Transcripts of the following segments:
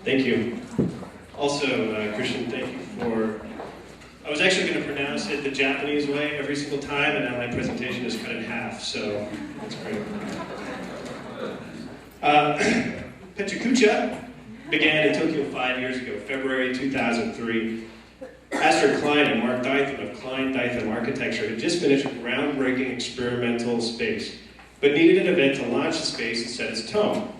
Thank you. Also, Kristian, thank you for... I was actually going to pronounce it the Japanese way every single time, and now my presentation is cut in half, so that's great. Pecha Kucha began in Tokyo 5 years ago, February 2003. Astor Klein and Mark Dytham of Klein Dytham Architecture had just finished a groundbreaking experimental space, but needed an event to launch the space and set its tone.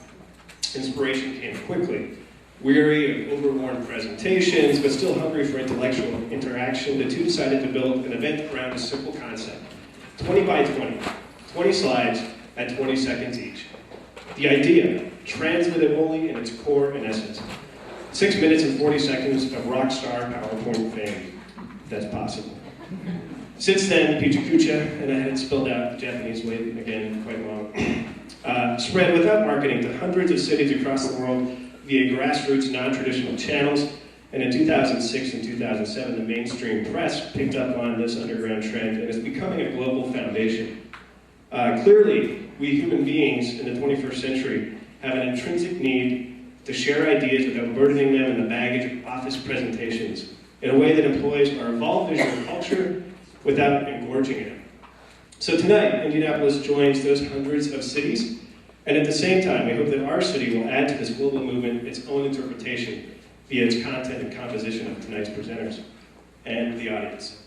Inspiration came quickly. Weary of overworn presentations, but still hungry for intellectual interaction, the two decided to build an event around a simple concept. 20 by 20, 20 slides at 20 seconds each. The idea, transmitted only in its core and essence. 6 minutes and 40 seconds of rock star PowerPoint fame. That's possible. Since then, Pecha Kucha, and I had it spelled out the Japanese way again, quite long, spread without marketing to hundreds of cities across the world via grassroots, non-traditional channels, and in 2006 and 2007, the mainstream press picked up on this underground trend and is becoming a global foundation. Clearly, we human beings in the 21st century have an intrinsic need to share ideas without burdening them in the baggage of office presentations, in a way that employs our evolved visual culture without engorging it. So tonight, Indianapolis joins those hundreds of cities, and at the same time, we hope that our city will add to this global movement its own interpretation via its content and composition of tonight's presenters and the audience.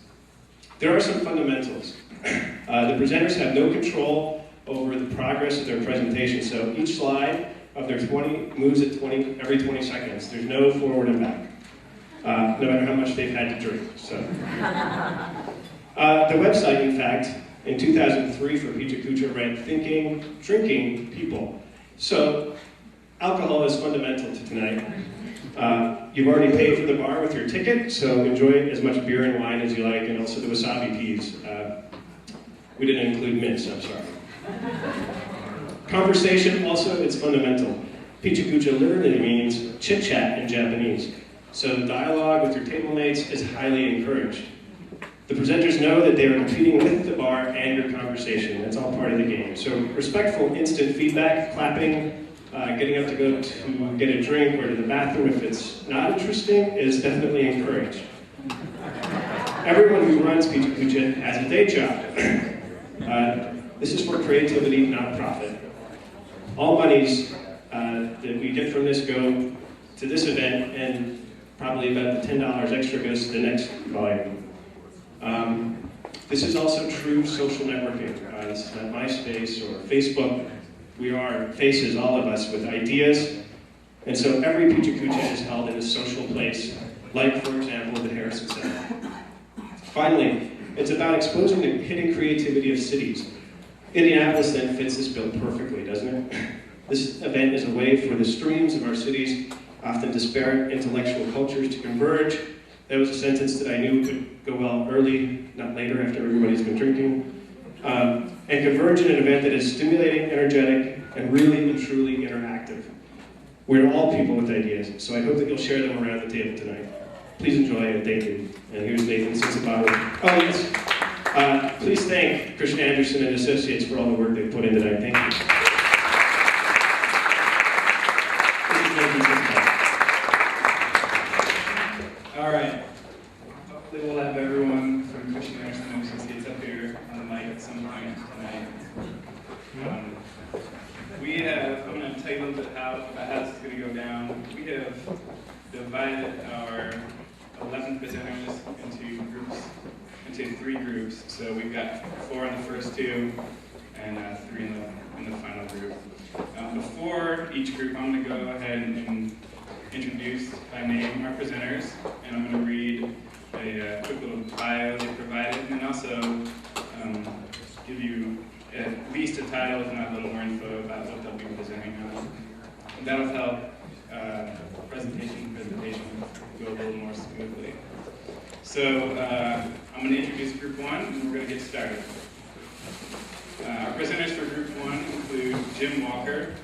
There are some fundamentals. The presenters have no control over the progress of their presentation, so each slide of their 20 moves at every 20 seconds. There's no forward and back, no matter how much they've had to drink. So, the website, in fact, in 2003 for Pecha Kucha read, thinking, drinking people. So, alcohol is fundamental to tonight. You've already paid for the bar with your ticket, so enjoy as much beer and wine as you like, and also the wasabi peas. We didn't include mints, I'm sorry. Conversation, also, it's fundamental. Pecha Kucha literally means chit-chat in Japanese. So the dialogue with your table mates is highly encouraged. The presenters know that they are competing with the bar and your conversation. That's all part of the game. So respectful instant feedback, clapping, getting up to go to get a drink or to the bathroom if it's not interesting is definitely encouraged. Everyone who runs Pecha Kucha has a day job. This is for creativity, not profit. All monies that we get from this go to this event, and probably about the $10 extra goes to the next volume. This is also true social networking. This is not MySpace or Facebook. We are faces, all of us, with ideas. And so every Pecha Kucha is held in a social place, like, for example, the Harrison Center. Finally, it's about exposing the hidden creativity of cities. Indianapolis then fits this bill perfectly, doesn't it? This event is a way for the streams of our cities, often disparate intellectual cultures, to converge. That was a sentence that I knew could go well early, not later after everybody's been drinking. And converge in an event that is stimulating, energetic, and really and truly interactive. We're all people with ideas, so I hope that you'll share them around the table tonight. Please enjoy it, thank you. And here's Nathan Sinsabalo. Oh yes, please thank Kristian Andersen and Associates for all the work they put in tonight. Thank you. All right. Hopefully we'll have everyone from Kristian Andersen and Associates up here on the mic at some point tonight. I'm going to tell you a little bit about how this is going to go down. We have divided our 11 presenters into 3 groups. So we've got 4 in the first 2 and 3 in the final group. Before each group, I'm going to go ahead and introduce by name our presenters, and I'm going to read a quick little bio they provided, and then also give you at least a title, if not a little more info about what they'll be presenting on. And that'll help presentation go a little more smoothly. So I'm going to introduce Group 1, and we're going to get started. Our presenters for Group 1 include Jim Walker.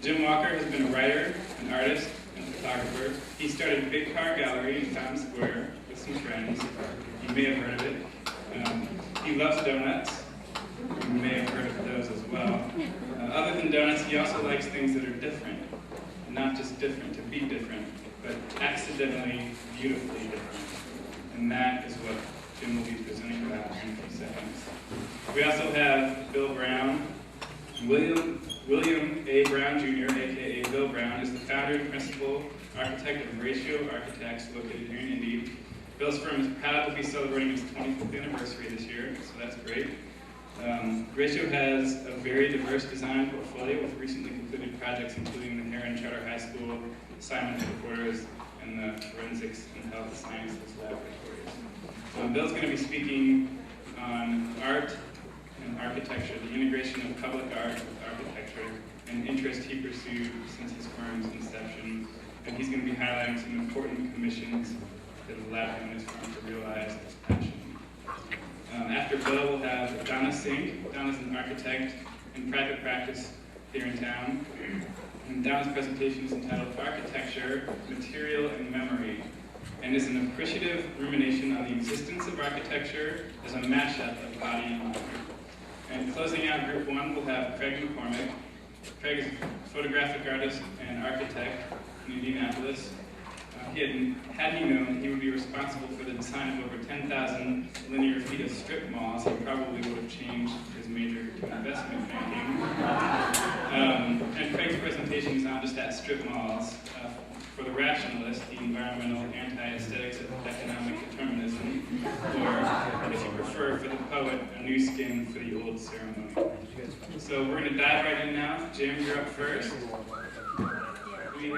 Jim Walker has been a writer, an artist, and a photographer. He started Big Car Gallery in Times Square with some friends. You may have heard of it. He loves donuts. You may have heard of those as well. Other than donuts, he also likes things that are different, not just different to be different, but accidentally, beautifully different. And that is what Jim will be presenting about in a few seconds. We also have Bill Brown. William A. Brown Jr., aka Bill Brown, is the founder and principal architect of Ratio Architects located here in Indy. Bill's firm is proud to be celebrating its 25th anniversary this year, so that's great. Ratio has a very diverse design portfolio with recently completed projects including the Heron Charter High School, Simon Headquarters, and the Forensics and Health Sciences Laboratories. Bill's going to be speaking on art and architecture, the integration of public art with architecture, an interest he pursued since his firm's inception. And he's going to be highlighting some important commissions that have allowed him and his firm to realize this passion. After Bill, we'll have Donna Sink. Donna's an architect in private practice here in town. And Donna's presentation is entitled Architecture, Material, and Memory, and is an appreciative rumination on the existence of architecture as a mashup of body and mind. And closing out group one, we'll have Craig McCormick. Craig is a photographic artist and architect in Indianapolis. Had he known he would be responsible for the design of over 10,000 linear feet of strip malls, he probably would have changed his major to investment banking. And Craig's presentation is not just at strip malls. For the rationalist, the environmental anti-aesthetics of economic determinism, or, if you prefer, for the poet, a new skin for the old ceremony. So we're going to dive right in now. Jim, you're up first. We